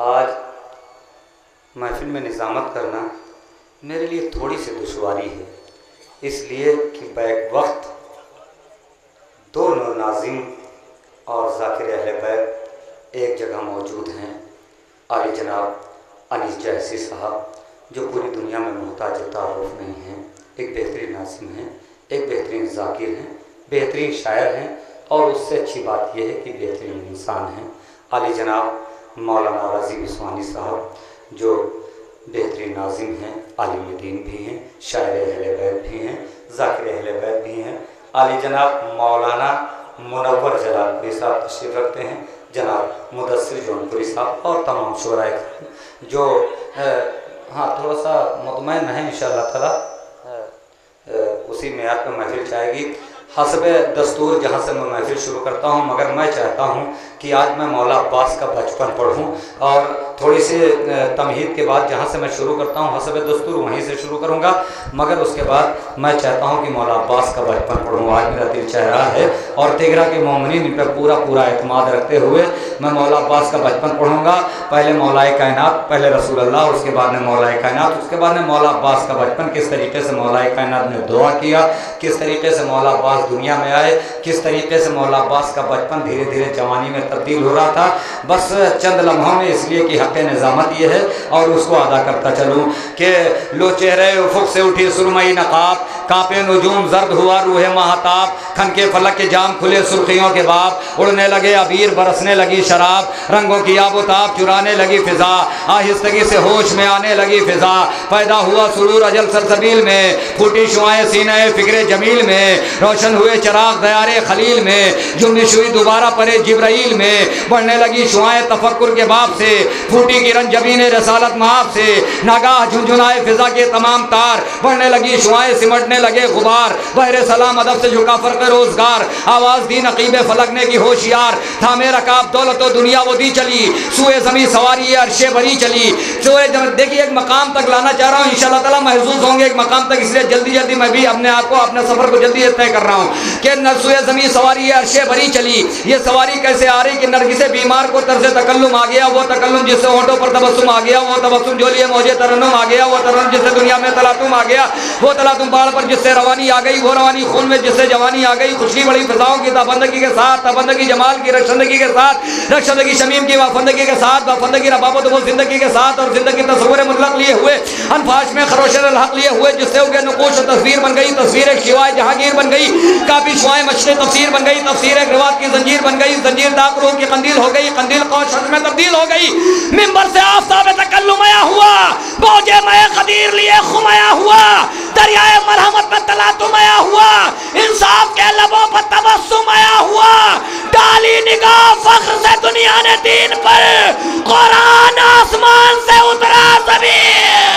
आज महफिल में निज़ामत करना मेरे लिए थोड़ी सी दुश्वारी है, इसलिए कि बैक वक्त दो नाज़िम और ज़ाकिर अहले बैत एक जगह मौजूद हैं। आली जनाब अनीस जैसी साहब जो पूरी दुनिया में मोहताज तारुफ नहीं हैं, एक बेहतरीन नाज़िम हैं, एक बेहतरीन ज़ाकिर हैं, बेहतरीन शायर हैं और उससे अच्छी बात यह है कि बेहतरीन इंसान हैं। आली जनाब मौलाना रज़ी बिस्वानी साहब जो बेहतरीन नाज़िम हैं, आलिम दीन भी हैं, शायर अहले बैत भी हैं, ज़ाकिर अहले बैत भी हैं। आली जनाब मौलाना मुनव्वर जलालपुरी साहब तशरीफ़ रखते हैं, जनाब मुदस्सिर जौनपुरी साहब और तमाम शुराए जो थोड़ा सा मुतमईन है इंशाअल्लाह ताला उसी मेयाद पर महफिल जाएगी। हस्बे दस्तूर जहाँ से मैं महफिल शुरू करता हूँ, मगर मैं चाहता हूँ कि आज मैं मौला अब्बास का बचपन पढ़ूँ और थोड़ी सी तमहीद के बाद जहाँ से मैं शुरू करता हूँ हस्बे दस्तूर वहीं से शुरू करूँगा, मगर उसके बाद मैं चाहता हूँ कि मौला अब्बास का बचपन पढ़ूँ। आज मेरा दिल चाह रहा है और तिगरा के मोमिनीन इन पर पूरा एतमाद रखते हुए मैं मौला अब्बास का बचपन पढ़ूँगा। पहले मौलाए कायनात, पहले रसूल अल्लाह, उसके बाद में मौलाए कायनात, उसके बाद में मौला अब्बास का बचपन, किस तरीके से मौलाए कायनात ने दुआ किया, किस तरीके से मौला अब्बास दुनिया में आए, किस तरीके से मौला अब्बास का बचपन धीरे धीरे जवानी में तब्दील हो रहा था। बस चंद लम्हों में, इसलिए कि हक़ निज़ामत ये है और उसको अदा करता चलूँ कि लो चेहरे उफ़ुक़ से उठी सुरमई नक़ाब, कांपे नुजूम जर्द हुआ रूह महताब, खन के फलक के जाम खुले सुर्खियों के बाब, उड़ने लगे अबीर बरसने लगी शराब, रंगों की आबोताब चुराने लगी फ़िज़ा, आहिस्तगी से होश में आने लगी फ़िज़ा, पैदा हुआ सुरूर अजल सलसबील में, फूटी शुआएं सीने फ़िक्रे जमील में, रोशन हुए चराग दयारे खलील में, जुम्बिश हुई दोबारा परे जिब्राइल में, बढ़ने लगी शुआएं तफक्कुर के बाप से, फूटी किरण जबीन रसालत माप से, नागाह झुंझुनाए फ़िज़ा के तमाम तार, बढ़ने लगी शुआएं सिमटने लगे गुबार, बहरे सलाम अदब से झुका फ़र्क़ रोज़गार, आवाज़ दी नक़ीब फलकने की होशियार, थामे रकाब दौलत दुनिया वो दी चली, सुए ज़मीं सवारी अर्शे भरी चली। देखिए एक मकाम तक लाना चाह रहा हूँ, इंशाअल्लाह ताला महसूस होंगे एक मकाम तक, इसलिए जल्दी मैं भी अपने आप को अपने सफ़र को जल्दी तय कर रहा हूँ कि नसूए ज़मीं सवारी अर्शे भरी चली। ये सवारी कैसे आ रही कि नरगिसे बीमार को तर्ज़े तकल्लुम आ गया, वो तकल्लुम जिससे होंठों पर तबस्सुम आ गया, वो तबस्सुम जो लिए मौजे तरन्नुम आ गया, वो तरन्नुम जिससे दुनिया में तलातुम आ गया, वो तलातुम बाढ़ पर जिससे रवानी आ गई, वो रवानी खून में जिससे जवानी आ गई, खुशकी बड़ी फ़िज़ाओं की ताबंदगी के साथ, ताबंदगी जमाल की रक्षंदगी के साथ, रक्षंदगी शमीम की वाफंदगी के साथ, वाफंदगी रबाबत वो ज़िंदगी के साथ, और ज़िंदगी तस्वुर मुतलक लिए हुए, अनफाश में खरोशन हक लिए हुए, जिससे उनके नुकूश तस्वीर बन गई, तस्वीर एक शिवाय जहांगीर बन गई, काफ़ी शुआएं मशरे तफसीर बन गई, तफसीर एक रिवात की जंजीर बन गई, जंजीर दाग रूह की कंदील हो गई, कंदील कौशल में तब्दील हो गई, मिंबर से आफ़ताब तकल्लुम आया हुआ, मौजे में क़दीर लिए खुमाया हुआ, दरियाए मरहमत में तलातुम आया हुआ, इंसाफ के लबों पर तबस्सुम आया हुआ, डाली निगाह फ़ख्र से दुनिया ने दीन पर, कुरान आसमान से उतरा ज़मीन।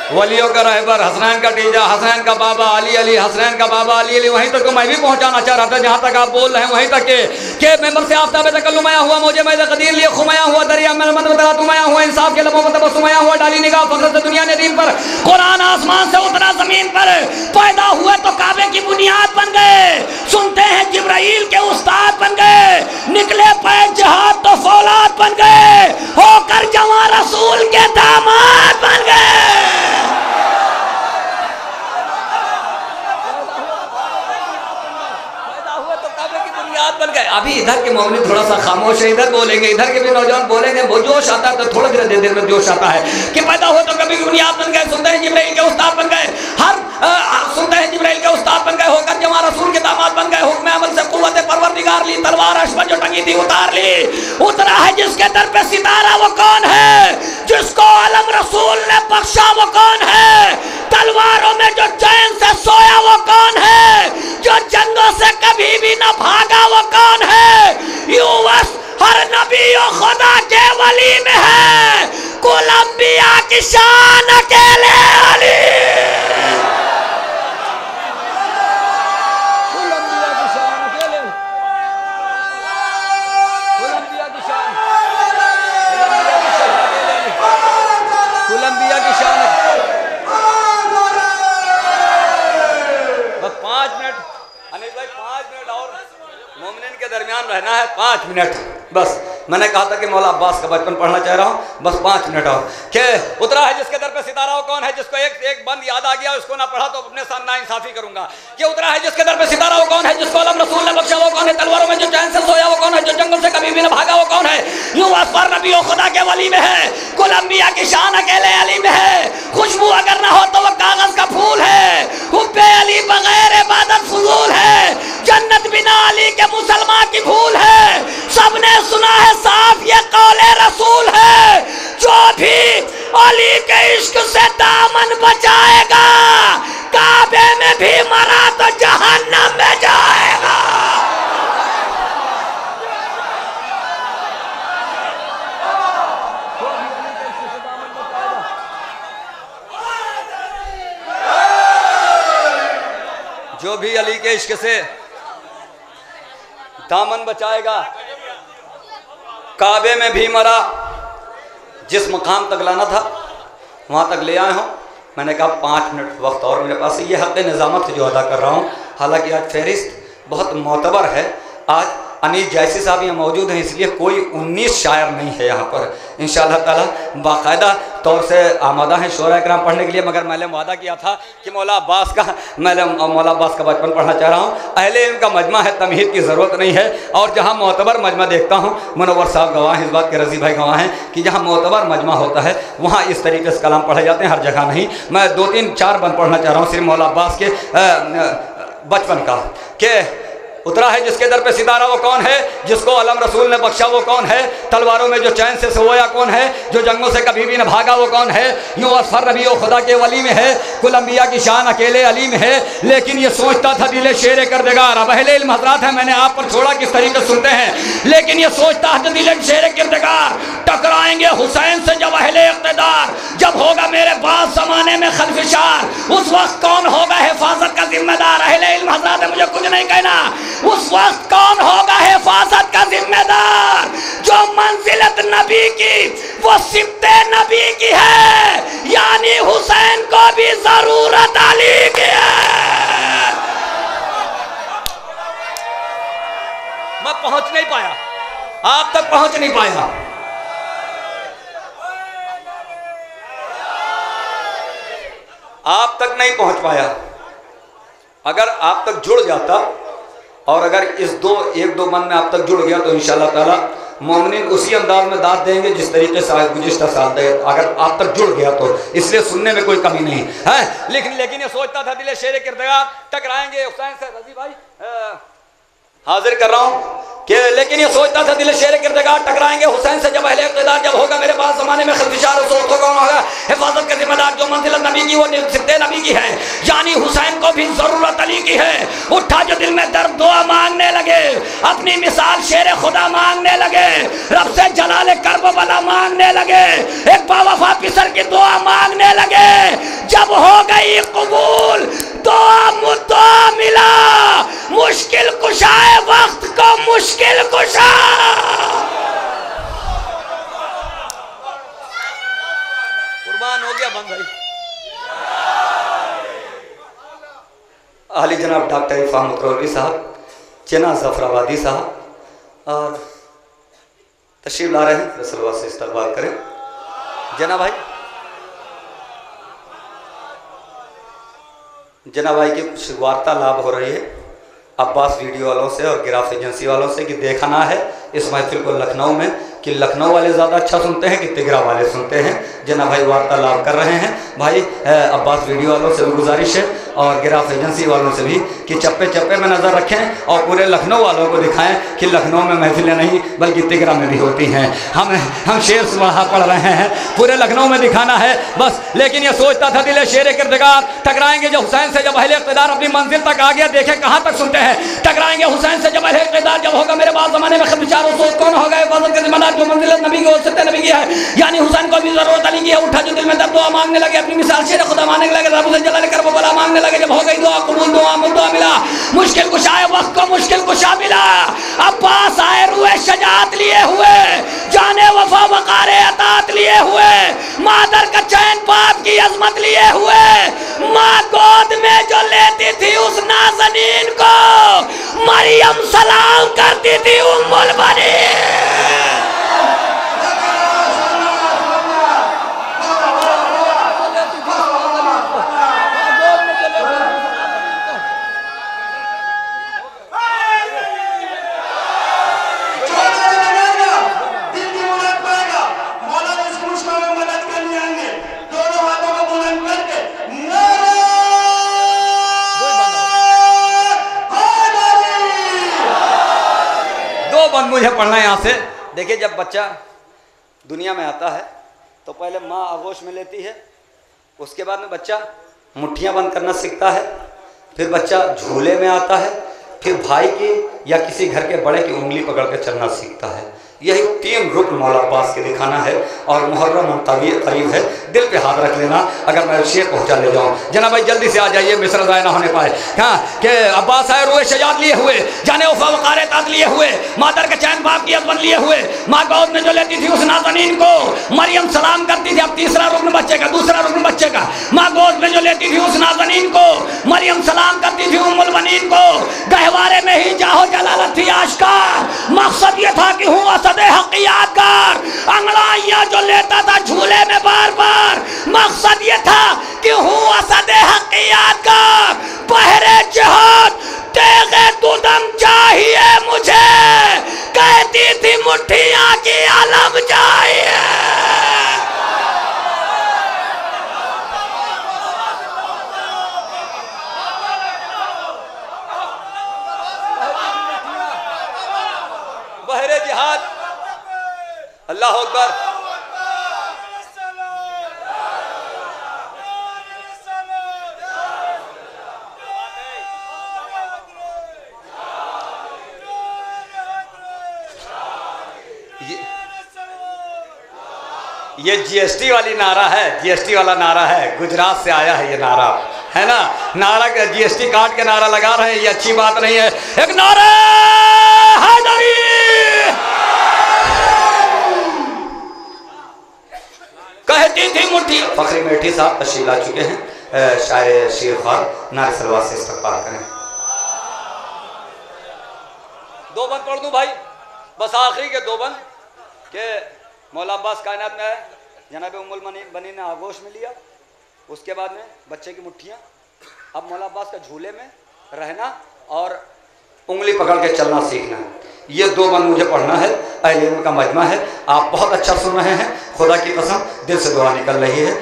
वलियों का रहबर, हसनैन का टीजा, हसनैन का बाबा अली अली, हसनैन का बाबा अली अली, वहीं तक तो मैं भी पहुंचाना चाह रहा था जहां तक आप बोल रहे हैं, वहीं तक के मेंबर से आफ़ताब तकल्लुम आया हुआ, मौजे में क़दीर लिए खुमाया हुआ, दरिया में तलातुम आया हुआ, इंसाफ के लबों पर तबस्सुम आया हुआ, डाली निगाह फ़ख्र से दुनिया ने दीन पर, कुरान आसमान से उतरा ज़मीन पर, पैदा हुए तो काबे की बुनियाद बन गए, सुनते हैं जिब्राइल के उस्ताद बन गए, निकले पैद जहाद तो फौलाद बन गए, होकर जवां रसूल के दामाद बन गए। बन गए। अभी इधर के मोमिन थोड़ा सा खामोश है, इधर बोलेंगे, इधर के भी नौजवान बोलेंगे, वो जोश आता है तो थोड़ा देर में जोश आता है कि पैदा हुए तो कभी बुनियाद बन गए, सुनते हैं जिब्राइल के उस्ताद बन गए, हर सुनते हैं जिब्राइल के उस्ताद बन गए, होकर जवां रसूल के दामाद बन गए, हुक्म जिसके दर पे सितारा वो कौन है, जिसको अलम रसूल ने बख्शा वो कौन है, तलवारों में जो चैन से सोया वो कौन है, जो जंगों से कभी भी न भागा वो कौन है। यूं बस हर नबी और खुदा के वली में है, कुल अंबिया की शान अकेले अली। कुल अंबिया की शान अकेले, कुल अंबिया की शान, कुल अंबिया की शान। बस 5 मिनट अनिल भाई, 5 मिनट और मोमिन के दरमियान रहना है, 5 मिनट बस। मैंने कहा था कि मौला अब्बास का बचपन पढ़ना चाह रहा हूँ, बस 5 मिनट और। के उतरा है जिसके दर पे सितारा वो कौन है, जिसको एक बंद याद आ गया उसको ना पढ़ा तो अपने साथ ना इंसाफी करूंगा। कि उतरा है जिसके दर पे सितारा वो कौन है, जिसको अलम रसूल ने बख्शा वो कौन है, तलवारों में जो चैन से सोया वो कौन है, जो जंगल से कभी भी न भागा वो कौन है। यूं असफर नबी और खुदा के वली में है, कुल अंबिया की शान अकेले अली में है। खुशबू अगर ना हो तो वो कागज का फूल है, हुब्बे अली बगैर इबादत फजूल है, जन्नत बिना अली के मुसलमान की भूल है। सबने सुना है साफ ये कौले रसूल है, जो भी अली के इश्क से दामन बचाएगा, काबे में भी मरा तो जहन्नम में जाएगा। जो भी अली के इश्क से दामन बचाएगा, काबे में भी मरा। जिस मकाम तक लाना था वहाँ तक ले आए हूँ। मैंने कहा 5 मिनट वक्त और मेरे पास, ये हक़ निज़ामत जो अदा कर रहा हूँ। हालांकि आज फहरिस्त बहुत मोतबर है, आज अनीस जैसी साहब यहाँ मौजूद हैं, इसलिए कोई 19 शायर नहीं है यहाँ पर। इंशाअल्लाह ताला बाकायदा तौर से आमादा हैं शोरा कराम पढ़ने के लिए, मगर मैंने वादा किया था कि मौला अब्बास का बचपन पढ़ना चाह रहा हूँ। अहले इल्म का मजमा है, तमहीद की ज़रूरत नहीं है। और जहाँ मोतबर मजमा देखता हूँ, मुनव्वर साहब गवाह हैं इस बात के, रज़ी भाई गवाह हैं कि जहाँ मोतबर मजमा होता है वहाँ इस तरीके से कलाम पढ़े जाते हैं, हर जगह नहीं। मैं 2-3-4 बंद पढ़ना चाह रहा हूँ सिर्फ मौला अब्बास के बचपन का। कि उतरा है जिसके दर पे सितारा वो कौन है, जिसको अलम रसूल ने बख्शा वो कौन है, तलवारों में जो चैन से सोया कौन है, जो जंगों से कभी भी न भागा वो कौन है। यूं असफर नबी और खुदा के वली में है, कुल अंबिया की शान अकेले अली में है। लेकिन ये सोचता था दिले शेर किरदगार, अब अहले इल्म हज़रात हैं, मैंने आप पर छोड़ा किस तरीके सुनते हैं। लेकिन ये सोचता है दिले शेर किरदगार, टकराएंगे हुसैन से जब अहले इक़्तिदार, जब होगा मेरे बाद ज़माने में खल्फिशार, उस वक्त कौन होगा हिफाजत का जिम्मेदार। अहले इल्म हज़रात है, मुझे कुछ नहीं कहना। उस वक्त कौन होगा हिफाजत का जिम्मेदार, जो मंजिलत नबी की वो सिब्ते नबी की है, यानी हुसैन को भी जरूरत अली की है। मैं पहुंच नहीं पाया, आप तक पहुंच नहीं पाया। आप तक नहीं पहुंच पाया। अगर आप तक जुड़ जाता और अगर इस 1-2 मन में आप तक जुड़ गया तो इंशाअल्लाह ताला मोमिनीन उसी अंदाज में दाद देंगे जिस तरीके से गुज़िश्ता साल दे, अगर आप तक जुड़ गया तो। इसलिए सुनने में कोई कमी नहीं है। लेकिन ये सोचता था दिले शेर किरदगार, टकराएंगे हुसैन से। रज़ी भाई हाजिर कर रहा हूँ कि लेकिन ये सोचता था दिले शेर किरदगार, टकराएंगे हुसैन से जब अहले इक़्तिदार, जब होगा मेरे पास ज़माने में खल्फिशार, उस वक्त कौन होगा हिफाजत का जिम्मेदार, जो मंजिलत नबी की वो सिद्दे नबी की है, यानी हुसैन को भी ज़रूरत अली की है। उठा जो दिल में दर्द दुआ मांगने लगे, अपनी मिसाल शेर खुदा मांगने लगे, रब से जलाले करबला मांगने लगे, एक बावफा पिसर की दुआ मांगने लगे। जब हो गई कबूल दुआ मिला, मुश्किल कुशाए वक्त को मुश्किल कुशा। कुर्बान हो गया बंद भाई। आली जनाब डॉक्टर इरफान मुतरौली साहब, जना जफराबादी साहब और तशरीफ ला रहे हैं, रसूलुल्लाह से इस्तकबाल करें जना भाई। जना भाई की कुछ वार्तालाप हो रही है अब्बास वीडियो वालों से और गिराफ एजेंसी वालों से कि देखना है इस महफिल को लखनऊ में कि लखनऊ वाले ज़्यादा अच्छा सुनते हैं कि तिगरा वाले सुनते हैं। जना भाई वार्तालाप कर रहे हैं। भाई अब्बास वीडियो वालों से गुजारिश है और गिराफ एजेंसी वालों से भी कि चप्पे चप्पे में नज़र रखें और पूरे लखनऊ वालों को दिखाएं कि लखनऊ में महफिलें नहीं बल्कि तिगरा में भी होती हैं। हम शेर सुबह पढ़ रहे हैं, पूरे लखनऊ में दिखाना है बस। लेकिन ये सोचता था दिल शेर किरदार, टकराएंगे जो हुसैन से जब अहले इक़्तिदार अपनी मंजिल तक आ गया, देखे कहाँ तक सुनते हैं, टकराएंगे हुसैन से जब अहले इक़्तिदार जब होगा मेरे बाद ज़माने में खिदमतगार सोच कौन हो गए फजल के ज़िम्मेदार जो मंजिल नबी की वसीयत नबी की है, यानी हुसैन को भी ज़रूरत अली की है। उठा जो दिल में दर्द दुआ मांगने लगे, अपनी मिसाल शेर खुदा मांगने लगे, रब से जलाल कर बला मांगने लगे। जब हो गई दुआ कबूल दुआ मुद्दा मिला, मुश्किल कुशा आए वक्त को मुश्किल कुशा मिला। अब्बास आए रुए शजात लिए हुए, जाने वफा वकारे अतात लिए हुए, मादर का चैन बाप की अजमत लिए हुए, माँ गोद में जो लेती थी उस नाज़नीन को मरियम सलाम करती थी उम्मुल बनीन। मुझे पढ़ना है यहाँ से। देखिए, जब बच्चा दुनिया में आता है तो पहले माँ आगोश में लेती है, उसके बाद में बच्चा मुट्ठियाँ बंद करना सीखता है, फिर बच्चा झूले में आता है, फिर भाई की या किसी घर के बड़े की उंगली पकड़ कर चलना सीखता है। यही 3 रुकन मौला अब्बास के दिखाना है। और मुहर्रम करीब है, दिल पे हाथ रख लेना अगर मैं शेर पहुंचा ले जाऊं। जना भाई जल्दी से आ जाइए, मिस्र ज़ाया ना होने पाए। हाँ कि अब्बास आए रुए शजात लिए हुए, जाने वफा वकारे तात लिए हुए, मादर के चैन बाप की अज़मत लिए हुए, माँ गोद में जो लेती थी उस नाज़नीन को मरियम सलाम करती थी। अब तीसरा रुकन बच्चे का, दूसरा रुकन बच्चे का, माँ गोद में जो लेती थी उस नाज़नीन को मरियम सलाम करती थी उम्मुल बनीन को। गहवारे में ही जाहो जलालत थी आश्कार, मकसद ये था कि हूँ सदे हक़ीक़तगार। अंगड़ाइयाँ जो लेता था झूले में बार बार, मकसद ये था कि हूँ सदे हक़ीक़तगार। पहरे जिहाद तेगे तुदम चाहिए मुझे, कहती थी मुट्ठियाँ की अलम चाहिए। बहरे जिहाद, अल्लाह अकबर। ये जीएसटी वाली नारा है, जीएसटी वाला नारा है, गुजरात से आया है ये नारा, है ना। नारा का जीएसटी काट के नारा लगा रहे हैं, ये अच्छी बात नहीं है। एक नारा हैदरी, कहती थी मुट्ठी। फखरी मेठी साहब तशरीफ ला चुके हैं, शायर शेर खार नारे सलवात से इस्तकबाल करें। 2 बंद पढ़ दूं भाई, बस आखिरी के 2 बंद के मौला अब्बास कायनात में आए, जनाब उम्मुल बनीन ने आगोश में लिया, उसके बाद में बच्चे की मुट्ठियाँ। अब मौला अब्बास का झूले में रहना और उंगली पकड़ के चलना सीखना है। ये 2 बंद मुझे पढ़ना है, अहले इल्म का मजमा है। आप बहुत अच्छा सुन रहे हैं, खुदा की कसम दिल से दुआ निकल रही है।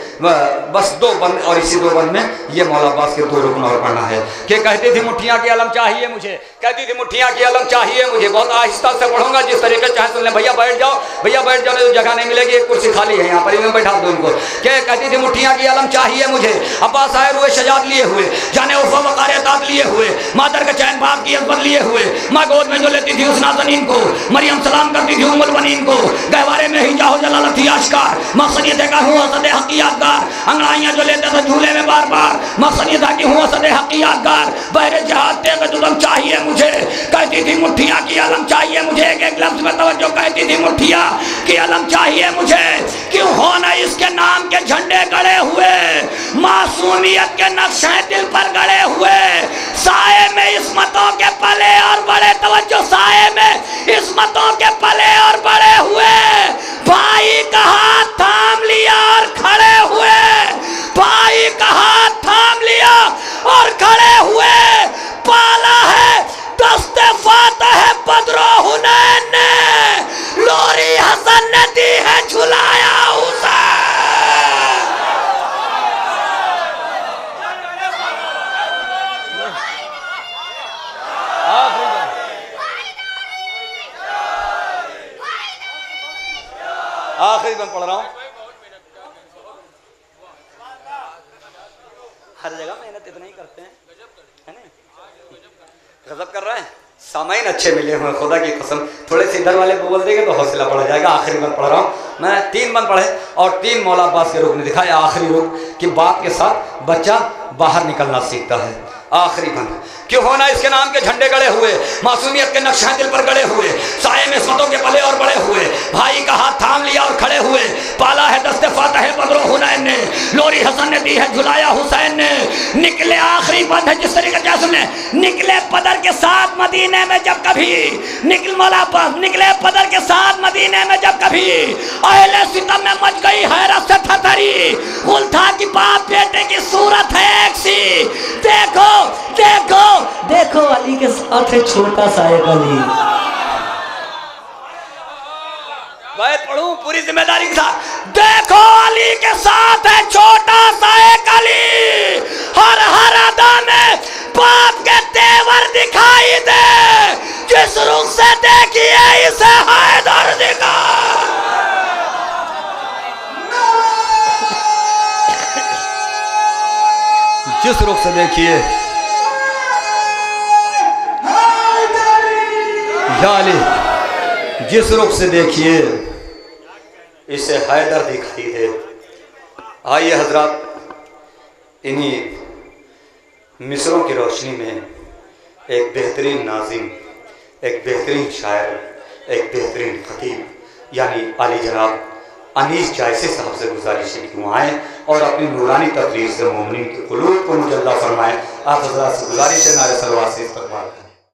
बस 2 बंद, और इसी 2 बंद में ये मौला अब्बास के 2 रुकन और पढ़ना है कि कहती थी मुट्ठियाँ की अलम चाहिए मुझे, कहती थी मुट्ठियाँ की अलम चाहिए मुझे। बहुत आहिस्ता से पढ़ूंगा, जिस तरीके चाहे सुन लें। भैया बैठ जाओ, भैया बैठ जाओ, नहीं तो जगह नहीं मिलेगी, एक कुर्सी खाली है यहाँ पर, मैं बैठा दूँ इनको। क्या कहती थी मुट्ठियाँ की अलम चाहिए मुझे, अब्बास आए रुए शजात लिए हुए, जाने वफा वकारे अतात लिए हुए, मादर के चैन बाप की अज़मत लिए हुए, माँ गोद में जो लेती थी उस नाज़नीन को मरियम सलाम करती थी उम्मुल बनीन को। गहवारे में ही जाहो जलालत थी आश्कार, मकसद ये था हूँ सदे हक़ीक़तगार। अंगड़ाइयाँ जो लेते थे झूले में बार बार, मकसद ये था कि हूँ सदे हक़ीक़तगार। बहरे जहाद तेगे तुदम चाहिए मुझे, कहती थी मुट्ठियाँ की अलम चाहिए मुझे। एक लफ्ज़ में तवज्जो, कहती थी मुट्ठियाँ की अलम चाहिए मुझे। क्यों हो न इसके नाम के झंडे गड़े हुए, मासूमियत के नक्शे दिल पर गड़े हुए, साए में इस्मतों के पले और बड़े, तवज्जो, साए में इस्मतों के पले और बड़े हुए। भाई का हाथ थाम लिया और खड़े हुए, भाई का हाथ थाम लिया और खड़े हुए। पाला है दस्ते फातह बद्रो हुनैन ने, लोरी हसन ने दी है झुलाया हुसैन। आखिरी बंद पढ़ रहा हूँ। हर जगह मेहनत इतना ही करते हैं, है ना? गजब कर रहा है। सामाइन अच्छे मिले हुए खुदा की कसम। थोड़े से इधर वाले बोल देंगे तो हौसला बढ़ जाएगा। आखिरी बंद पढ़ रहा हूँ मैं। 3 बंद पढ़े और 3 मौला अब्बास के रुख ने दिखाया। आखिरी रुख कि बाप के साथ बच्चा बाहर निकलना सीखता है। आखिरी बंद क्यों होना इसके नाम के झंडे गड़े हुए, मासूमियत के नक्शे दिल पर गड़े हुए, साए में इस्मतों के पले और बड़े हुए, भाई का हाथ थाम लिया और खड़े हुए, पाला है दस्ते फातह बदरो हुनैन ने, लोरी हसन ने दी है झुलाया हुसैन ने। निकले आखिरी बंद है जिस तरीके से सुनने निकले पदर के साथ मदीने में जब कभी निकले पदर के साथ मदीने में जब कभी अहले सितम में मच गई हैरत से थरथरी, गुल था कि बाप बेटे की सूरत है एक सी। देखो देखो देखो अली के साथ है छोटा सा एक अली। मैं पढ़ूं पूरी जिम्मेदारी के साथ। देखो अली के साथ है छोटा सा एक अली, हर हर अदा में बाप के तेवर दिखाई दे, जिस रुख से देखिए इसे हैदर दिखा। जिस रुख से देखिए जिस रुख से देखिए इसे हैदर दिखाई दे। आइए हजरात इन्हीं मिसरों की रोशनी में एक बेहतरीन नाज़िम, एक बेहतरीन शायर, एक बेहतरीन खतीब यानी आली जनाब अनीस जायसी साहब से गुजारिश है कि वो आएँ और अपनी नूरानी तकरीर से मोमिनीन के कुलूब को मुजल्ला फरमाएँ। आप हजरात से गुजारिश है नारे सलवात से इस्तक़बाल।